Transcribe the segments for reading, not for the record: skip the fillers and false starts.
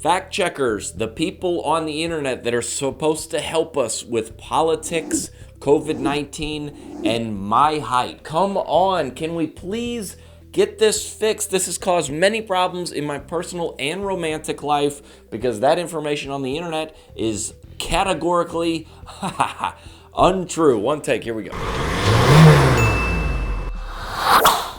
Fact checkers, the people on the internet that are supposed to help us with politics, COVID-19, and my height. Come on, can we please get this fixed? This has caused many problems in my personal and romantic life because that information on the internet is categorically untrue. One take, here we go.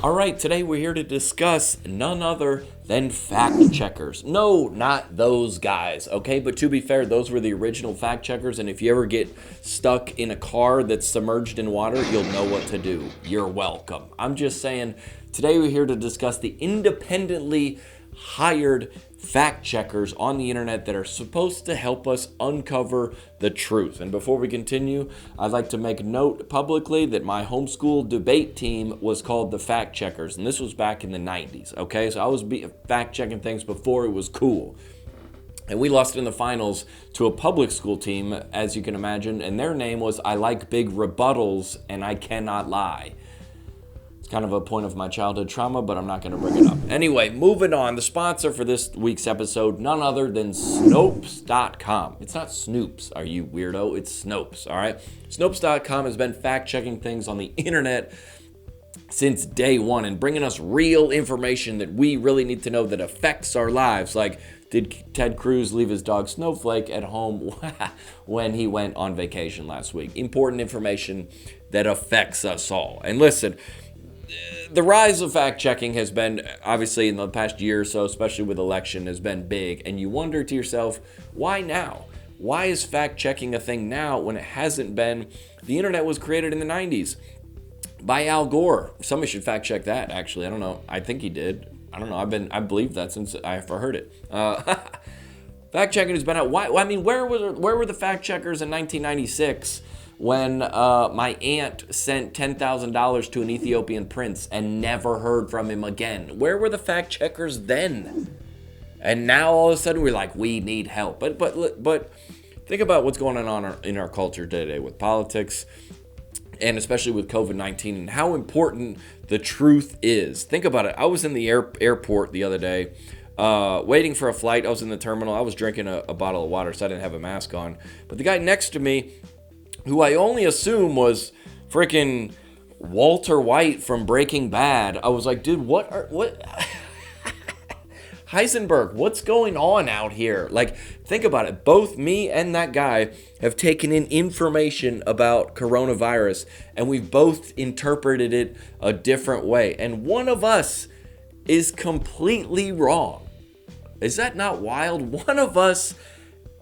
All right, today we're here to discuss none other than fact checkers. No, not those guys, okay? But to be fair, those were the original fact checkers, and if you ever get stuck in a car that's submerged in water, you'll know what to do. You're welcome. I'm just saying, today we're here to discuss the independently hired fact checkers on the internet that are supposed to help us uncover the truth. And before we continue, I'd like to make note publicly that my homeschool debate team was called the Fact Checkers, and this was back in the 90s, okay? So I was fact checking things before it was cool. And we lost in the finals to a public school team, as you can imagine, and their name was I Like Big Rebuttals and I Cannot Lie. Kind of a point of my childhood trauma, but I'm not going to bring it up. Anyway, moving on. The sponsor for this week's episode, none other than Snopes.com. It's not Snoops, are you weirdo? It's Snopes, all right? Snopes.com has been fact-checking things on the internet since day one and bringing us real information that we really need to know that affects our lives. Like, did Ted Cruz leave his dog Snowflake at home when he went on vacation last week? Important information that affects us all. And listen, the rise of fact-checking has been, obviously, in the past year or so, especially with election, has been big. And you wonder to yourself, why now? Why is fact-checking a thing now when it hasn't been? The internet was created in the 90s by Al Gore. Somebody should fact-check that, actually. I don't know. I think he did. I don't know. I believe that since I've heard it. Fact-checking has been out. Why? I mean, where were the fact-checkers in 1996? When my aunt sent $10,000 to an Ethiopian prince and never heard from him again? Where were the fact checkers then? And now all of a sudden we're like, we need help. But think about what's going on in our culture today with politics and especially with COVID-19 and how important the truth is. Think about it. I was in the airport the other day waiting for a flight. I was in the terminal. I was drinking a bottle of water, so I didn't have a mask on. But the guy next to me, who I only assume was freaking Walter White from Breaking Bad. I was like, dude, what Heisenberg, what's going on out here? Like, think about it. Both me and that guy have taken in information about coronavirus, and we've both interpreted it a different way. And one of us is completely wrong. Is that not wild? One of us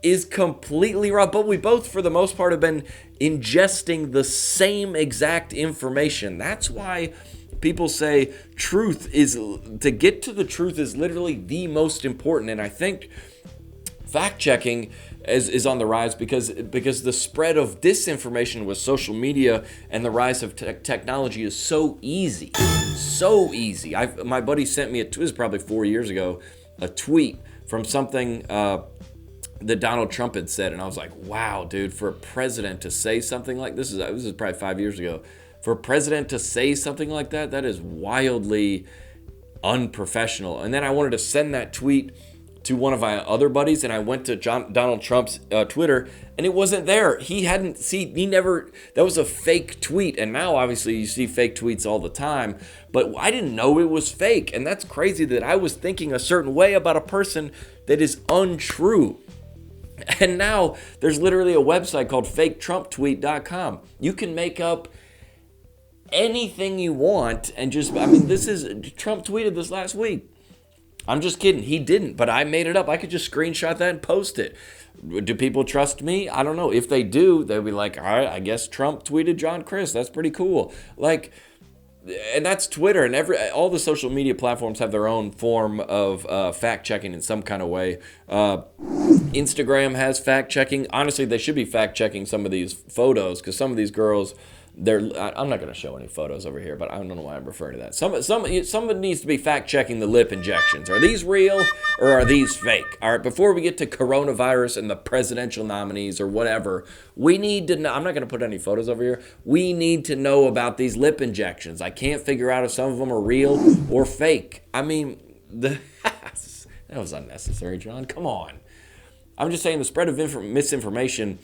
is completely wrong, but we both, for the most part, have been ingesting the same exact information. That's why people say to get to the truth is literally the most important. And I think fact-checking is on the rise because the spread of disinformation with social media and the rise of technology is so easy. So easy. My buddy sent me, it was probably 4 years ago, a tweet from something that Donald Trump had said, and I was like, wow, dude, for a president to say something like this is probably 5 years ago. For a president to say something like that, that is wildly unprofessional. And then I wanted to send that tweet to one of my other buddies, and I went to Donald Trump's Twitter, and it wasn't there. That was a fake tweet. And now, obviously, you see fake tweets all the time, but I didn't know it was fake. And that's crazy that I was thinking a certain way about a person that is untrue. And now there's literally a website called faketrumptweet.com. You can make up anything you want and Trump tweeted this last week. I'm just kidding. He didn't, but I made it up. I could just screenshot that and post it. Do people trust me? I don't know. If they do, they'll be like, all right, I guess Trump tweeted John Crist. That's pretty cool. Like, and that's Twitter, and all the social media platforms have their own form of fact-checking in some kind of way. Instagram has fact-checking. Honestly, they should be fact-checking some of these photos, because some of these girls, I'm not going to show any photos over here, but I don't know why I'm referring to that. Someone needs to be fact-checking the lip injections. Are these real or are these fake? All right, before we get to coronavirus and the presidential nominees or whatever, we need to know. I'm not going to put any photos over here. We need to know about these lip injections. I can't figure out if some of them are real or fake. I mean, That was unnecessary, John. Come on. I'm just saying the spread of misinformation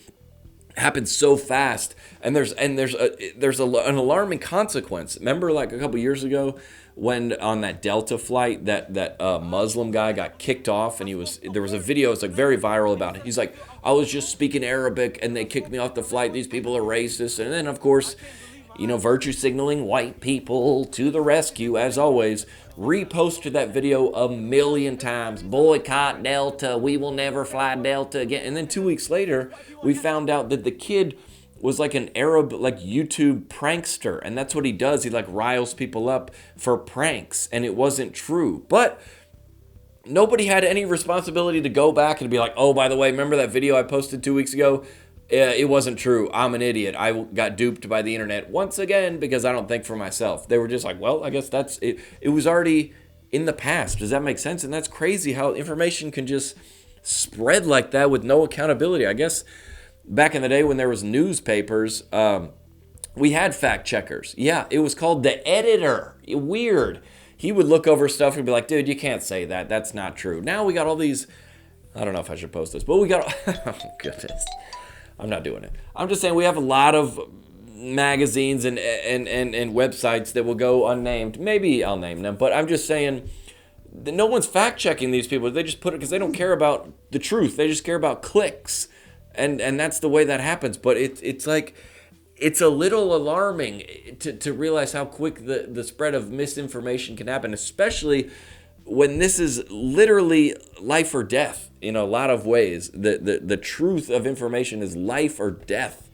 happens so fast, and there's an alarming consequence. Remember, like a couple years ago, when on that Delta flight, that Muslim guy got kicked off, and there was a video. It's like very viral about it. He's like, I was just speaking Arabic, and they kicked me off the flight. These people are racist, and then of course, virtue signaling white people to the rescue, as always, reposted that video 1,000,000 times. Boycott Delta. We will never fly Delta again. And then 2 weeks later, we found out that the kid was like an Arab, like YouTube prankster. And that's what he does. He like riles people up for pranks. And it wasn't true. But nobody had any responsibility to go back and be like, oh, by the way, remember that video I posted 2 weeks ago? It wasn't true. I'm an idiot. I got duped by the internet once again because I don't think for myself. They were just like, well, I guess that's it. It was already in the past. Does that make sense? And that's crazy how information can just spread like that with no accountability. I guess back in the day when there was newspapers, we had fact checkers. Yeah, it was called the editor. Weird. He would look over stuff and be like, dude, you can't say that. That's not true. Now we got all these, I don't know if I should post this, but we got, oh goodness. I'm not doing it. I'm just saying we have a lot of magazines and websites that will go unnamed. Maybe I'll name them, but I'm just saying that no one's fact checking these people. They just put it because they don't care about the truth. They just care about clicks, and that's the way that happens. But it's like it's a little alarming to realize how quick the spread of misinformation can happen, especially when this is literally life or death in a lot of ways. The truth of information is life or death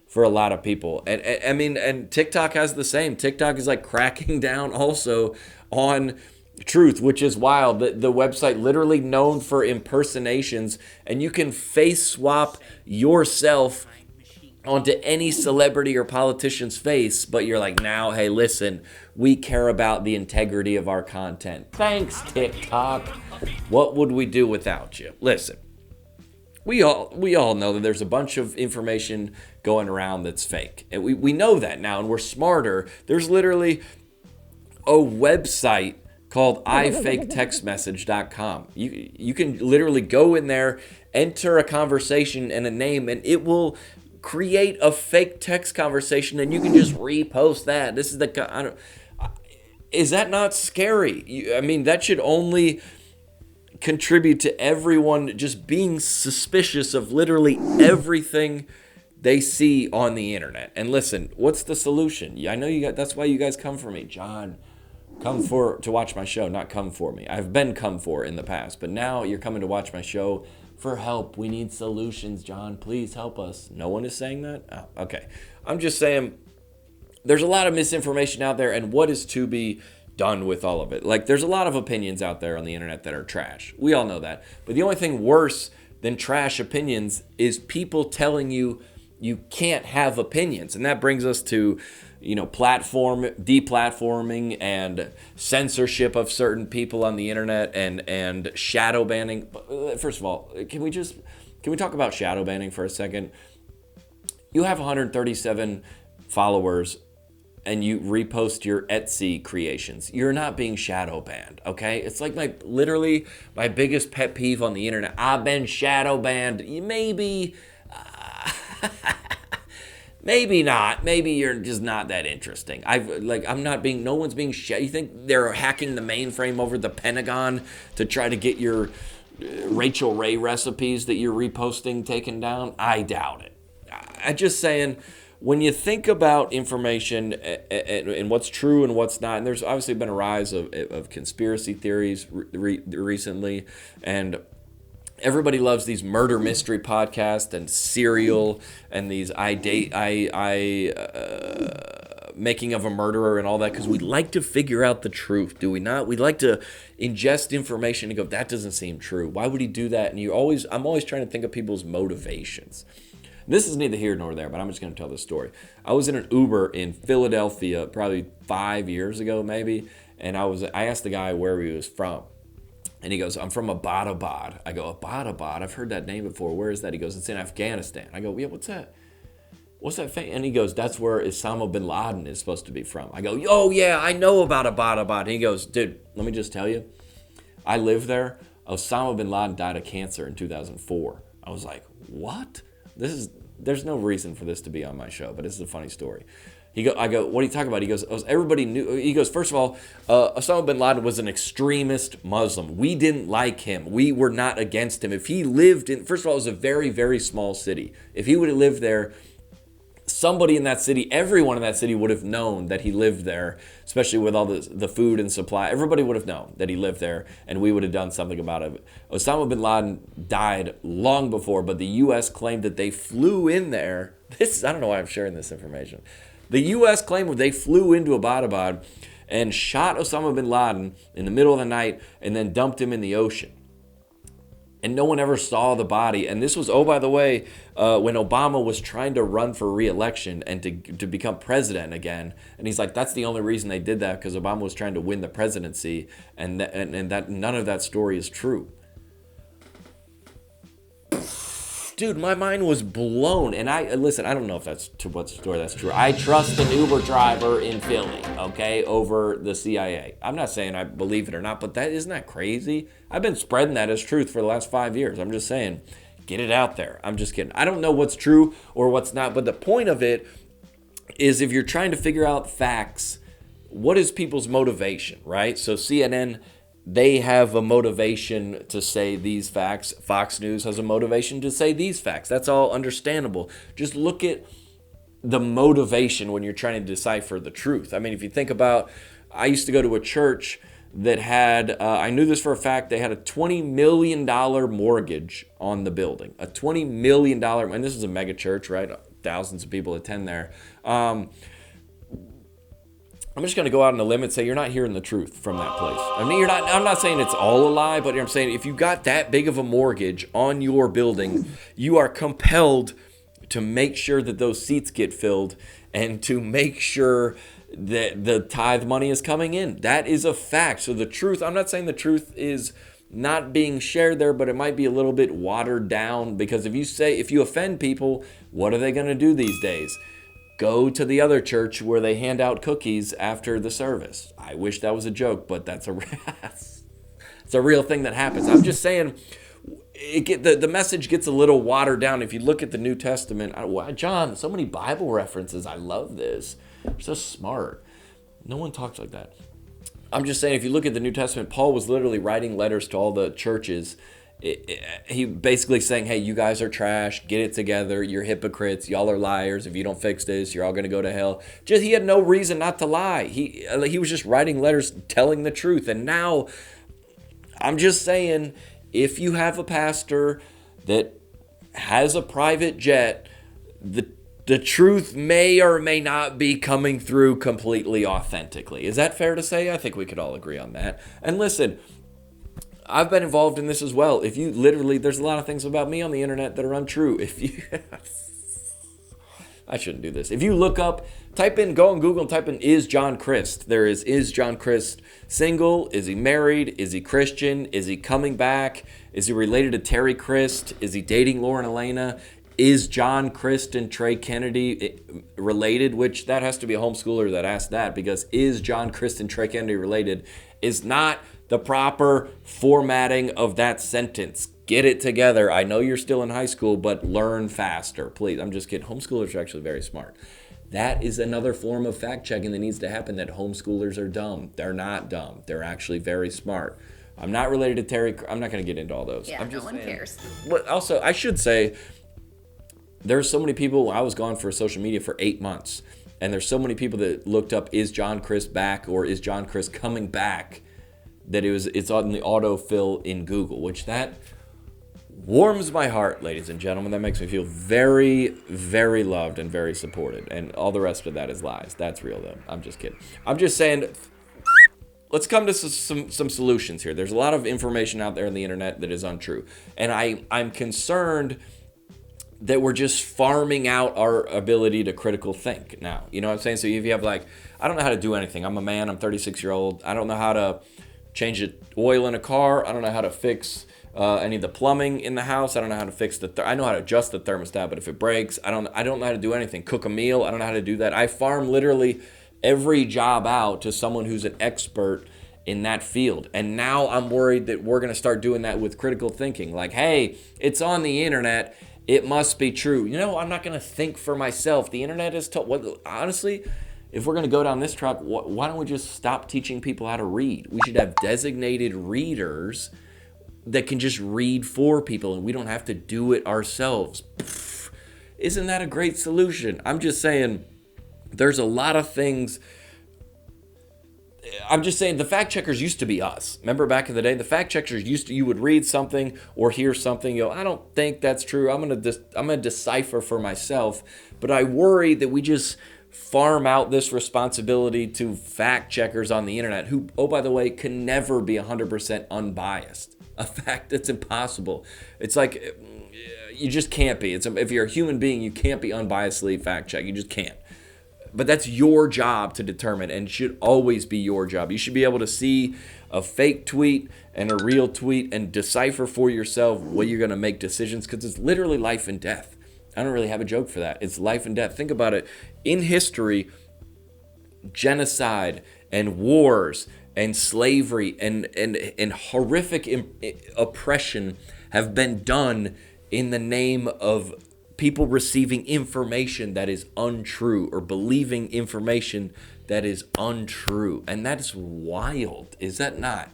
for a lot of people. And I mean, and TikTok has the same. TikTok is like cracking down also on truth, which is wild. The website literally known for impersonations, and you can face swap yourself onto any celebrity or politician's face, but you're like, now, hey, listen, we care about the integrity of our content. Thanks, TikTok. What would we do without you? Listen, we all know that there's a bunch of information going around that's fake. And we know that now, and we're smarter. There's literally a website called ifaketextmessage.com. You can literally go in there, enter a conversation and a name, and it will create a fake text conversation, and you can just repost that. This is is that not scary? I mean, that should only contribute to everyone just being suspicious of literally everything they see on the internet. And listen, what's the solution? I know you got. That's why you guys come for me, John. Come to watch my show, not come for me. I've been come for in the past, but now you're coming to watch my show for help. We need solutions, John. Please help us. No one is saying that? Oh, okay. I'm just saying there's a lot of misinformation out there, and what is to be done with all of it? Like, there's a lot of opinions out there on the internet that are trash. We all know that. But the only thing worse than trash opinions is people telling you you can't have opinions. And that brings us to, deplatforming and censorship of certain people on the internet and shadow banning. First of all, can we talk about shadow banning for a second? You have 137 followers and you repost your Etsy creations. You're not being shadow banned, okay? It's like my biggest pet peeve on the internet. I've been shadow banned. Maybe maybe not. Maybe you're just not that interesting. No one's being You think they're hacking the mainframe over the Pentagon to try to get your Rachel Ray recipes that you're reposting taken down? I doubt it. I'm just saying, when you think about information and what's true and what's not, and there's obviously been a rise of conspiracy theories recently, and everybody loves these murder mystery podcasts and Serial and these making of a murderer and all that, because we like to figure out the truth, do we not? We like to ingest information and go, that doesn't seem true. Why would he do that? And I'm always trying to think of people's motivations. This is neither here nor there, but I'm just going to tell this story. I was in an Uber in Philadelphia probably 5 years ago, maybe, and I asked the guy where he was from. And he goes, I'm from Abbottabad. I go, Abbottabad? I've heard that name before. Where is that? He goes, it's in Afghanistan. I go, yeah, what's that? What's that? And he goes, that's where Osama bin Laden is supposed to be from. I go, oh, yeah, I know about Abbottabad. And he goes, dude, let me just tell you, I live there. Osama bin Laden died of cancer in 2004. I was like, what? There's no reason for this to be on my show, but this is a funny story. I go, what are you talking about? He goes, everybody knew. He goes, first of all, Osama bin Laden was an extremist Muslim. We didn't like him. We were not against him. If he lived in, first of all, it was a very, very small city. If he would have lived there, somebody in that city, everyone in that city would have known that he lived there, especially with all the food and supply. Everybody would have known that he lived there, and we would have done something about it. Osama bin Laden died long before, but the U.S. claimed that they flew in there. I don't know why I'm sharing this information. The U.S. claimed they flew into Abbottabad and shot Osama bin Laden in the middle of the night and then dumped him in the ocean. And no one ever saw the body. And this was, oh, by the way, when Obama was trying to run for re-election and to become president again. And he's like, that's the only reason they did that, because Obama was trying to win the presidency. And that none of that story is true. Dude, my mind was blown. And I don't know if that's what story that's true. I trust an Uber driver in Philly, okay, over the CIA. I'm not saying I believe it or not, but isn't that crazy? I've been spreading that as truth for the last 5 years. I'm just saying, get it out there. I'm just kidding. I don't know what's true or what's not, but the point of it is, if you're trying to figure out facts, what is people's motivation, right? So CNN, they have a motivation to say these facts. Fox News has a motivation to say these facts. That's all understandable. Just look at the motivation when you're trying to decipher the truth. I mean, if you think about, I used to go to a church that had, I knew this for a fact, they had a $20 million mortgage on the building. A $20 million, and this is a mega church, right? Thousands of people attend there. I'm just going to go out on a limb and say you're not hearing the truth from that place. I mean, I'm not saying it's all a lie, but I'm saying if you got that big of a mortgage on your building, you are compelled to make sure that those seats get filled and to make sure that the tithe money is coming in. That is a fact. So the truth, I'm not saying the truth is not being shared there, but it might be a little bit watered down, because if you offend people, what are they going to do these days? Go to the other church where they hand out cookies after the service. I wish that was a joke, but it's a real thing that happens. I'm just saying, the message gets a little watered down. If you look at the New Testament, John, so many Bible references. I love this. You're so smart. No one talks like that. I'm just saying, if you look at the New Testament, Paul was literally writing letters to all the churches. He basically saying, hey, you guys are trash, get it together, you're hypocrites, y'all are liars, if you don't fix this, you're all going to go to hell. He had no reason not to lie. He was just writing letters telling the truth. And now, I'm just saying, if you have a pastor that has a private jet, the truth may or may not be coming through completely authentically. Is that fair to say? I think we could all agree on that. And listen, I've been involved in this as well. If you there's a lot of things about me on the internet that are untrue. I shouldn't do this. If you go on Google and type in, is John Crist? There is John Crist single? Is he married? Is he Christian? Is he coming back? Is he related to Terry Crist? Is he dating Lauren Elena? Is John Crist and Trey Kennedy related? Which that has to be a homeschooler that asked that, because is John Crist and Trey Kennedy related is not the proper formatting of that sentence. Get it together. I know you're still in high school, but learn faster, please. I'm just kidding. Homeschoolers are actually very smart. That is another form of fact checking that needs to happen, that homeschoolers are dumb. They're not dumb. They're actually very smart. I'm not related to Terry. I'm not going to get into all those. Yeah, no one cares. But also, I should say, there's so many people. I was gone for social media for 8 months, and there's so many people that looked up, is John Crist back, or is John Crist coming back, that it's on the autofill in Google, which that warms my heart, ladies and gentlemen. That makes me feel very, very loved and very supported. And all the rest of that is lies. That's real, though. I'm just kidding. I'm just saying, let's come to some solutions here. There's a lot of information out there on the internet that is untrue. And I'm concerned that we're just farming out our ability to critical think now. You know what I'm saying? So if you have I don't know how to do anything. I'm a man. I'm 36-year-old. I don't know how to change the oil in a car. I don't know how to fix any of the plumbing in the house. I don't know how to fix I know how to adjust the thermostat, but if it breaks, I don't know how to do anything. Cook a meal, I don't know how to do that. I farm literally every job out to someone who's an expert in that field. And now I'm worried that we're going to start doing that with critical thinking. Like, hey, it's on the internet, it must be true. I'm not going to think for myself. The internet is honestly, if we're going to go down this track, why don't we just stop teaching people how to read? We should have designated readers that can just read for people, and we don't have to do it ourselves. Pfft, isn't that a great solution? I'm just saying, there's a lot of things. I'm just saying, the fact checkers used to be us. Remember back in the day, the fact checkers you would read something or hear something, I don't think that's true. I'm gonna decipher for myself. But I worry that we just farm out this responsibility to fact checkers on the internet, who, oh, by the way, can never be 100% unbiased. A fact that's impossible. It's like, you just can't be. If you're a human being, you can't be unbiasedly fact checked. You just can't. But that's your job to determine, and should always be your job. You should be able to see a fake tweet and a real tweet and decipher for yourself what you're going to make decisions, because it's literally life and death. I don't really have a joke for that. It's life and death. Think about it. In history, genocide and wars and slavery and horrific oppression have been done in the name of people receiving information that is untrue, or believing information that is untrue. And that is wild, is that not?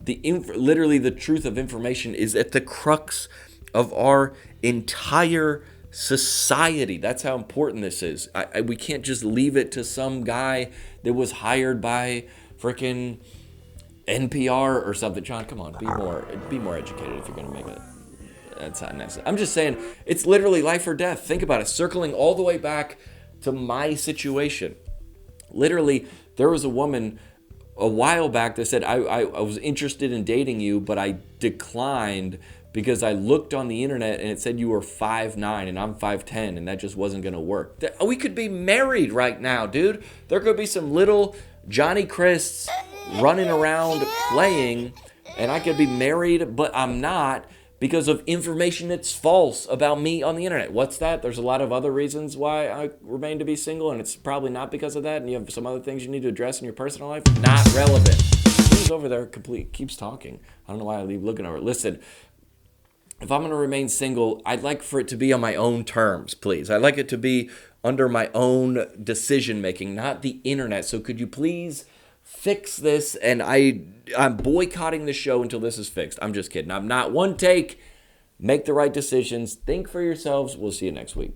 Literally, the truth of information is at the crux of our entire society. That's how important this is. We can't just leave it to some guy that was hired by freaking NPR or something. John, come on, be more educated if you're going to make it. That's not necessary. I'm just saying, it's literally life or death. Think about it. Circling all the way back to my situation. Literally, there was a woman a while back that said, I was interested in dating you, but I declined because I looked on the internet and it said you were 5'9" and I'm 5'10", and that just wasn't going to work. We could be married right now, dude. There could be some little Johnny Crists running around playing, and I could be married, but I'm not, because of information that's false about me on the internet. What's that? There's a lot of other reasons why I remain to be single, and it's probably not because of that, and you have some other things you need to address in your personal life. Not relevant. Who's over there keeps talking? I don't know why I leave looking over. Listen, if I'm going to remain single, I'd like for it to be on my own terms, please. I'd like it to be under my own decision-making, not the internet. So could you please fix this? And I'm boycotting the show until this is fixed. I'm just kidding. I'm not. One take. Make the right decisions. Think for yourselves. We'll see you next week.